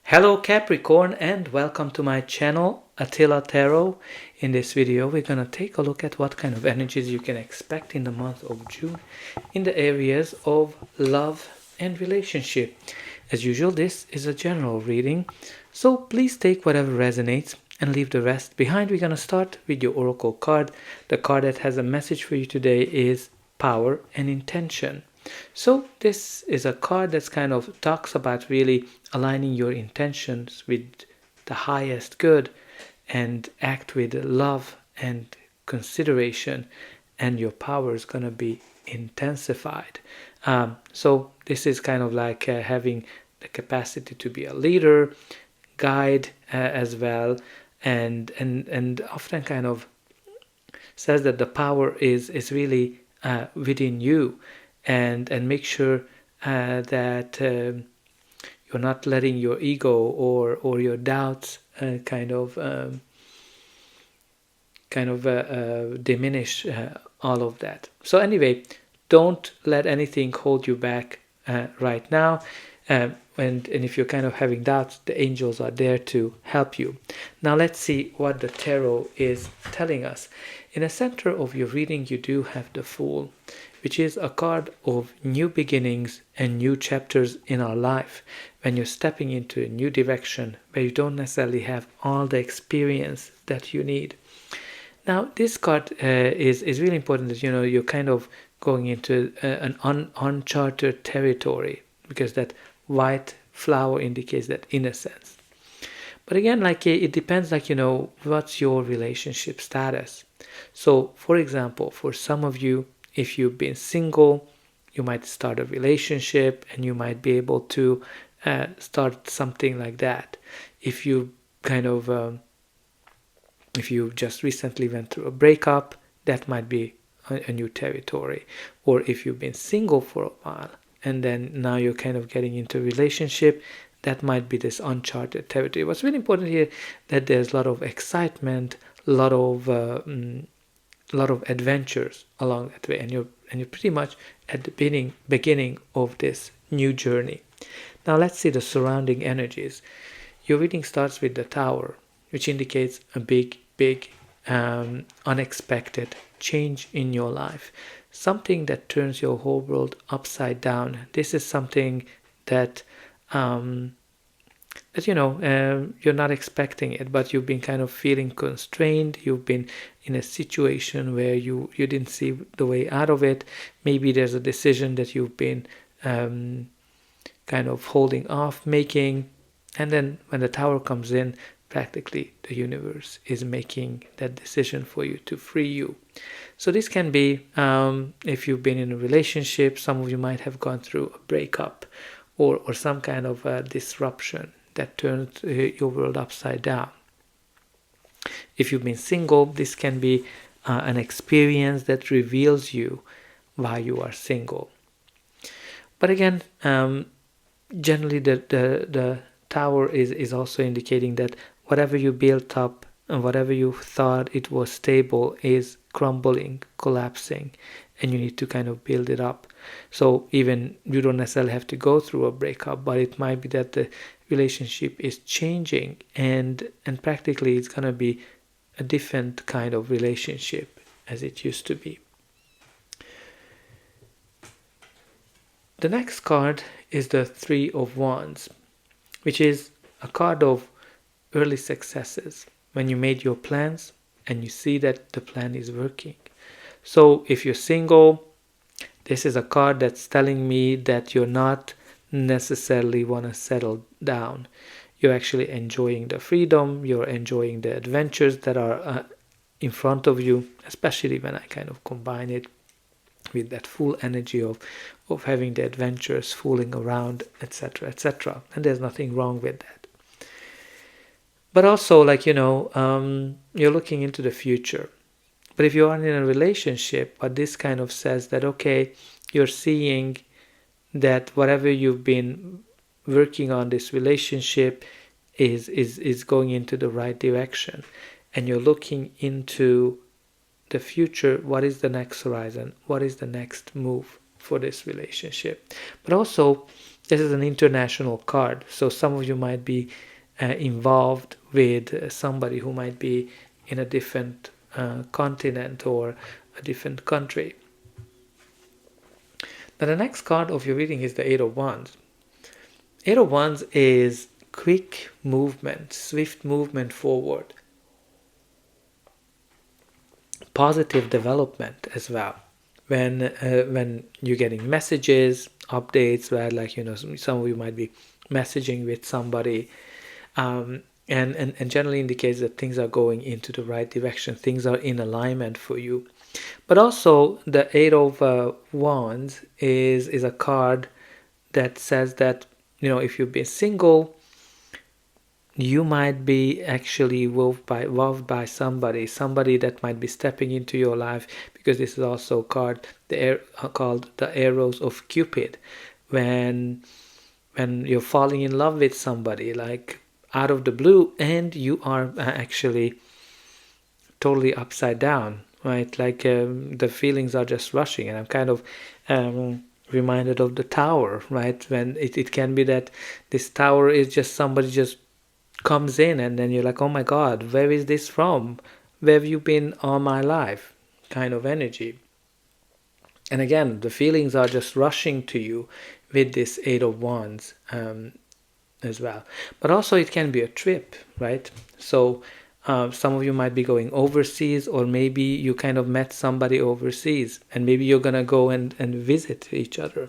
Hello Capricorn and welcome to my channel Attila Tarot. In this video we're going to take a look at what kind of energies you can expect in the month of June in the areas of love and relationship. As usual, this is a general reading, so please take whatever resonates and leave the rest behind. We're going to start with your oracle card. The card that has a message for you today is Power and Intention. So this is a card that's kind of talks about really aligning your intentions with the highest good and act with love and consideration, and your power is going to be intensified. So this is kind of like having the capacity to be a leader, guide as well, and often kind of says that the power is really within you. And make sure that you're not letting your ego or your doubts kind of diminish all of that. So anyway, don't let anything hold you back right now. And if you're kind of having doubts, the angels are there to help you. Now let's see what the tarot is telling us. In the center of your reading, you do have the Fool, which is a card of new beginnings and new chapters in our life. When you're stepping into a new direction where you don't necessarily have all the experience that you need. Now, this card is really important that you're kind of going into an uncharted territory, because that white flower indicates that innocence. But again, it depends, what's your relationship status. So, for example, for some of you, if you've been single, you might start a relationship and you might be able to start something like that. If you if you just recently went through a breakup, that might be a new territory. Or if you've been single for a while and then now you're kind of getting into a relationship, that might be this uncharted territory. What's really important here that there's a lot of excitement, a lot of adventures along that way, and you're pretty much at the beginning of this new journey. Now let's see the surrounding energies. Your reading starts with the Tower, which indicates a big unexpected change in your life, something that turns your whole world upside down. This is something that you're not expecting it, but you've been kind of feeling constrained. You've been in a situation where you didn't see the way out of it. Maybe there's a decision that you've been kind of holding off making, and then when the Tower comes in, practically the universe is making that decision for you to free you. So this can be if you've been in a relationship. Some of you might have gone through a breakup or some kind of disruption that turns your world upside down. If you've been single, this can be an experience that reveals you why you are single. But again, generally the Tower is also indicating that whatever you built up and whatever you thought it was stable is crumbling, collapsing, and you need to kind of build it up. So even you don't necessarily have to go through a breakup, but it might be that the relationship is changing, and practically it's going to be a different kind of relationship as it used to be. The next card is the Three of Wands, which is a card of early successes, when you made your plans and you see that the plan is working. So if you're single, this is a card that's telling me that you're not necessarily want to settle down. You're actually enjoying the freedom, you're enjoying the adventures that are in front of you, especially when I kind of combine it with that full energy of having the adventures, fooling around, etc., etc. And there's nothing wrong with that. But also, you're looking into the future. But if you are in a relationship, what this kind of says that, okay, you're seeing that whatever you've been working on, this relationship is going into the right direction. And you're looking into the future. What is the next horizon? What is the next move for this relationship? But also, This is an international card, so some of you might be involved with somebody who might be in a different continent or a different country. Now the next card of your reading is the Eight of Wands. Eight of Wands is quick movement, swift movement forward, positive development as well. When you're getting messages, updates, where like some of you might be messaging with somebody, and generally indicates that things are going into the right direction, things are in alignment for you. But also the Eight of Wands is a card that says that if you've been single, you might be actually wowed by somebody that might be stepping into your life, because this is also a card called the Arrows of Cupid, when you're falling in love with somebody like out of the blue, and you are actually totally upside down, right? Like the feelings are just rushing, and I'm kind of reminded of the Tower, right? When it can be that this Tower is just somebody just comes in, and then you're like, oh my God, where is this from? Where have you been all my life? Kind of energy. And again, the feelings are just rushing to you with this Eight of Wands as well. But also it can be a trip, right? So some of you might be going overseas, or maybe you kind of met somebody overseas, and maybe you're going to go and visit each other.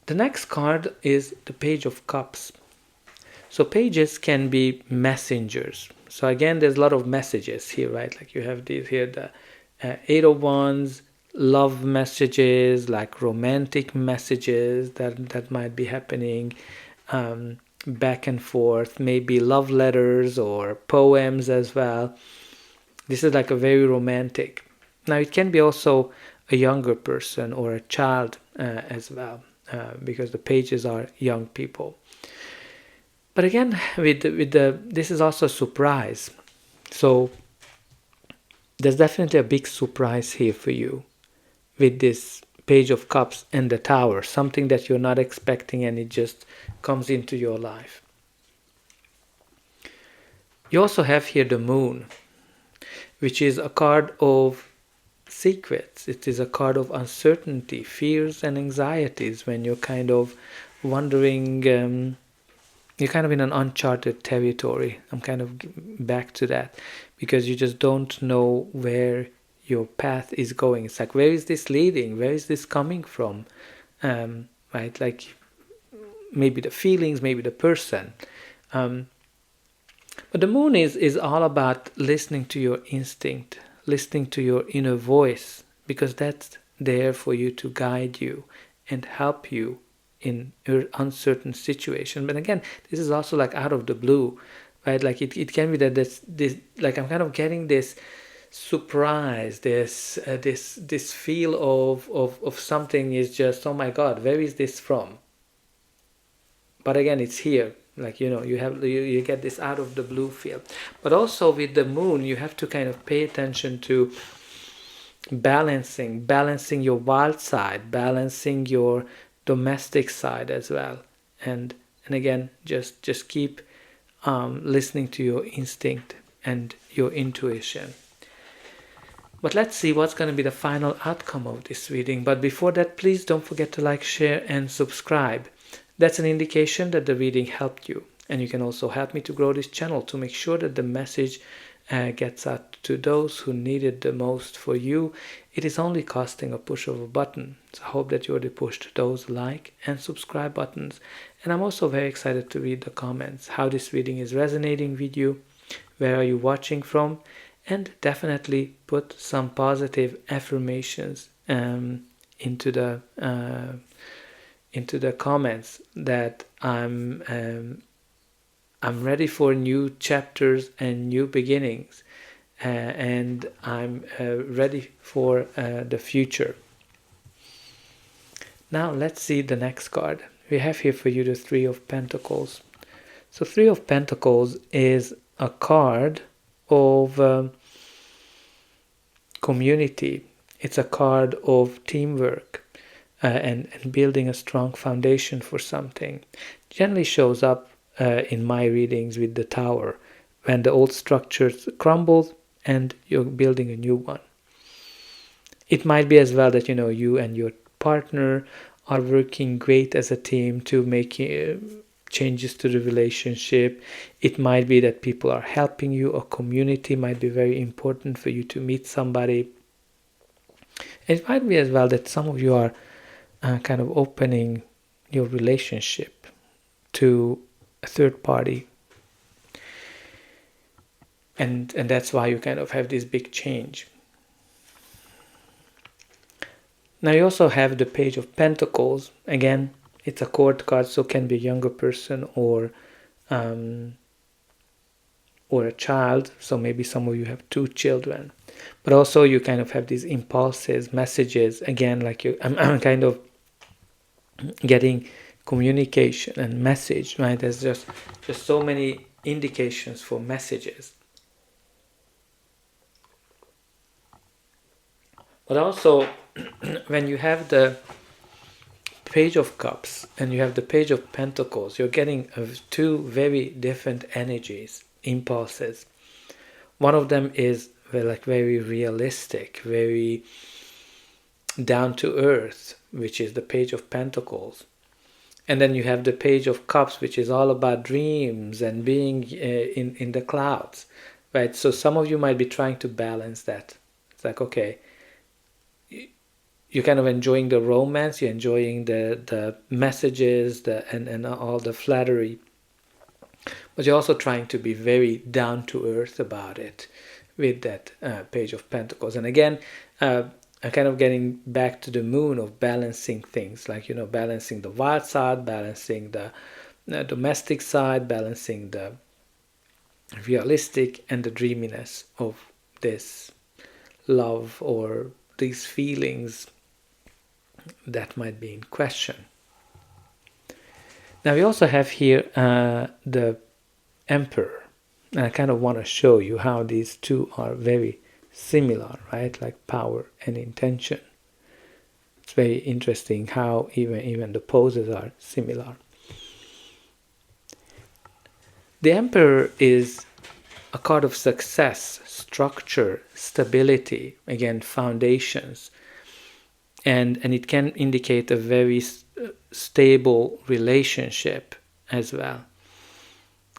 The next card is the Page of Cups. So pages can be messengers. So again, there's a lot of messages here, right? Like you have these here, the Eight of Wands, love messages, like romantic messages that might be happening back and forth, maybe love letters or poems as well. This is like a very romantic. Now it can be also a younger person or a child as well, because the pages are young people. But again, with this is also a surprise. So there's definitely a big surprise here for you with this Page of Cups and the Tower, something that you're not expecting, and it just comes into your life. You also have here the Moon, which is a card of secrets. It is a card of uncertainty, fears and anxieties, when you're kind of wondering, you're kind of in an uncharted territory. I'm kind of back to that, because you just don't know where your path is going. It's like, where is this leading? Where is this coming from? Right? Like maybe the feelings, maybe the person. But the Moon is all about listening to your instinct, listening to your inner voice, because that's there for you to guide you and help you in your uncertain situation. But again, this is also like out of the blue, right? Like it can be that this like I'm kind of getting this surprise, this feel of something is just, oh my God, where is this from? But again, it's here. Like you get this out of the blue feel. But also with the Moon, you have to kind of pay attention to balancing your wild side, balancing your domestic side as well, and again, just keep listening to your instinct and your intuition. But let's see what's going to be the final outcome of this reading. But before that, please don't forget to like, share and subscribe. That's an indication that the reading helped you, and you can also help me to grow this channel to make sure that the message gets out to those who need it the most. For you, it is only costing a push of a button. So I hope that you already pushed those like and subscribe buttons. And I'm also very excited to read the comments, how this reading is resonating with you, where are you watching from, and definitely put some positive affirmations into the comments, that I'm ready for new chapters and new beginnings, and I'm ready for the future. Now let's see the next card. We have here for you the Three of Pentacles. So Three of Pentacles is a card of community. It's a card of teamwork. and building a strong foundation for something. Generally shows up in my readings with the Tower, when the old structures crumble and you're building a new one. It might be as well that you and your partner are working great as a team to make changes to the relationship. It might be that people are helping you. A community might be very important for you to meet somebody. It might be as well that some of you are kind of opening your relationship to a third party, and that's why you kind of have this big change. Now you also have the Page of Pentacles. Again, it's a court card, so it can be a younger person or a child. So maybe some of you have 2 children. But also you kind of have these impulses, messages. Again, like I'm kind of getting communication and message, right? There's just so many indications for messages. But also, when you have the Page of Cups and you have the Page of Pentacles, you're getting 2 very different energies, impulses. One of them is very realistic, very down to earth, which is the Page of Pentacles. And then you have the Page of Cups, which is all about dreams and being in the clouds, right? So some of you might be trying to balance that. It's like, okay, you're kind of enjoying the romance, you're enjoying the messages and all the flattery, but you're also trying to be very down to earth about it with that Page of Pentacles. And again, I'm kind of getting back to the Moon of balancing things, like balancing the wild side, balancing the domestic side, balancing the realistic and the dreaminess of this love or these feelings that might be in question. Now we also have here the Emperor, and I kind of want to show you how these 2 are very similar, right? Like power and intention. It's very interesting how even the poses are similar. The Emperor is a card of success, structure, stability, again, foundations. And it can indicate a very stable relationship as well.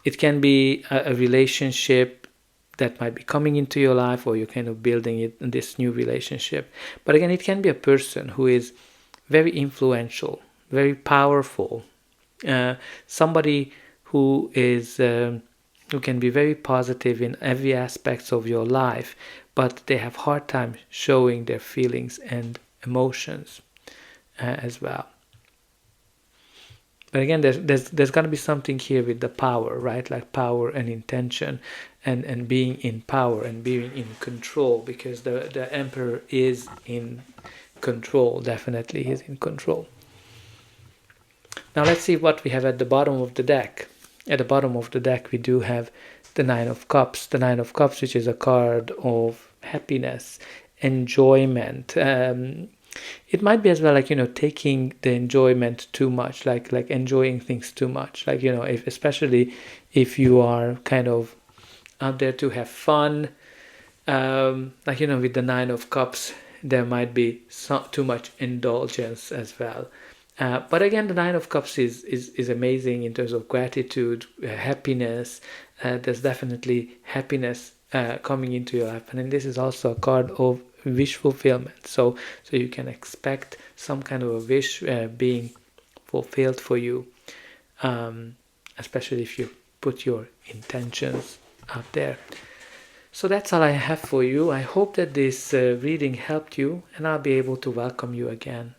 It can be a relationship that might be coming into your life, or you're kind of building it in this new relationship. But again, it can be a person who is very influential, very powerful, somebody who is who can be very positive in every aspect of your life, but they have hard time showing their feelings and emotions as well. But again, there's going to be something here with the power, right? Like power and intention, and being in power and being in control, because the Emperor is in control. Definitely he's in control. Now let's see what we have at the bottom of the deck. At the bottom of the deck we do have the Nine of Cups. The Nine of Cups, which is a card of happiness, enjoyment. It might be as well like taking the enjoyment too much, like enjoying things too much, like especially if you are kind of out there to have fun, with the Nine of Cups there might be too much indulgence as well. But again, the Nine of Cups is amazing in terms of gratitude, happiness. There's definitely happiness coming into your life, and then this is also a card of wish fulfillment. So you can expect some kind of a wish being fulfilled for you, especially if you put your intentions out there. So that's all I have for you. I hope that this reading helped you, and I'll be able to welcome you again